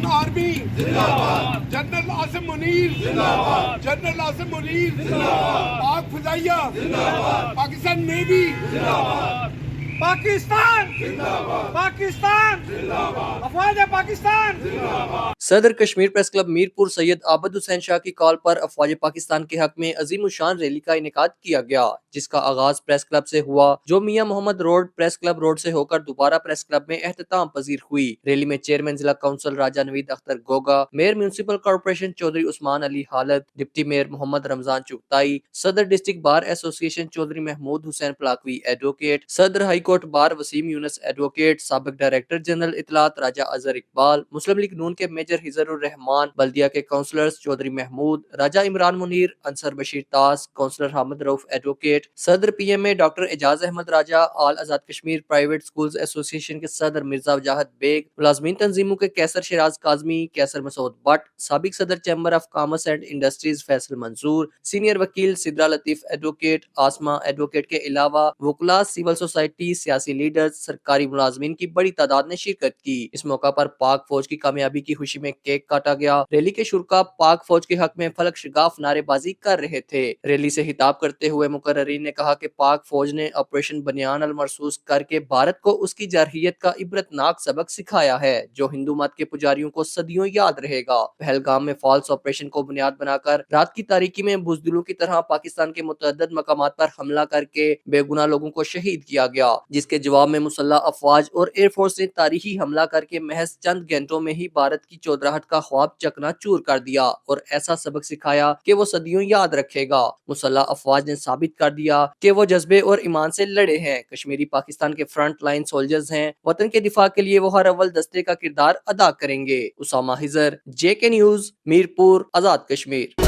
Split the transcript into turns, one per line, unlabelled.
Pakistan army زندہ باد، general Asim Munir زندہ باد، جنرل عاصم منیر زندہ باد، پاک فضائیہ زندہ باد، پاکستان نیوی زندہ باد، پاکستان زندہ باد، پاکستان زندہ باد، افواج پاکستان زندہ باد۔
صدر کشمیر پریس کلب میرپور سید عابد حسین شاہ کی کال پر افواج پاکستان کے حق میں عظیم الشان ریلی کا انعقاد کیا گیا، جس کا آغاز پریس کلب سے ہوا، جو میاں محمد روڈ پریس کلب روڈ سے ہو کر دوبارہ پریس کلب میں اختتام پذیر ہوئی۔ ریلی میں چیئرمین ضلع کونسل راجہ نوید اختر گوگا، میئر میونسپل کارپوریشن چودھری عثمان علی خالد، ڈپٹی میئر محمد رمضان چغتائی، صدر ڈسٹرکٹ بار ایسوسی ایشن چودھری محمود حسین پلاکوی ایڈوکیٹ، صدر ہائی کورٹ بار وسیم یونس ایڈوکیٹ، سابق ڈائریکٹر جنرل اطلاعات راجہ اظہر اقبال، مسلم لیگ نون کے میجر حضر الرحمان، بلدیہ کے کونسلرز چودھری محمود، راجہ عمران منیر، انصر بشیر طاس، کونسلر حامد رؤف ایڈوکیٹ، صدر پی ایم اے ڈاکٹر اعجاز احمد راجہ، آل آزاد کشمیر پرائیویٹ سکولز ایسوسی ایشن کے صدر مرزا وجاہت بیگ، ملازمین تنظیموں کے کیسر شیراز کاظمی، کیسر مسعود بٹ، سابق صدر chamber of commerce and industries Faisal Manzoor, senior وکیل سدرا لطیف ایڈوکیٹ، آسما ایڈوکیٹ کے علاوہ وکلاء، سول سوسائٹی، سیاسی لیڈرز، سرکاری ملازمین کی بڑی تعداد نے شرکت کی۔ اس موقع پر پاک فوج کی کامیابی کی خوشی میں کیک کاٹا گیا۔ ریلی کے شرکاء پاک فوج کے حق میں فلک شگاف نعرے بازی کر رہے تھے۔ ریلی سے خطاب کرتے ہوئے مقررین نے کہا کہ پاک فوج نے آپریشن بنیان المرصوص کر کے بھارت کو اس کی جارحیت کا عبرتناک سبق سکھایا ہے، جو ہندو مت کے پجاریوں کو صدیوں یاد رہے گا۔ پہلگام میں فالس آپریشن کو بنیاد بنا کر رات کی تاریکی میں بزدلوں کی طرح پاکستان کے متعدد مقامات پر حملہ کر کے بے گناہ لوگوں کو شہید کیا گیا، جس کے جواب میں مسلح افواج اور ایئر فورس نے تاریخی حملہ کر کے محض چند گھنٹوں میں ہی بھارت کی چودراہٹ کا خواب چکنا چور کر دیا اور ایسا سبق سکھایا کہ وہ صدیوں یاد رکھے گا۔ مسلح افواج نے ثابت کر دیا کہ وہ جذبے اور ایمان سے لڑے ہیں، کشمیری پاکستان کے فرنٹ لائن سولجرز ہیں، وطن کے دفاع کے لیے وہ ہر اول دستے کا کردار ادا کریں گے۔ اسامہ حضر، JK نیوز، میرپور، آزاد کشمیر۔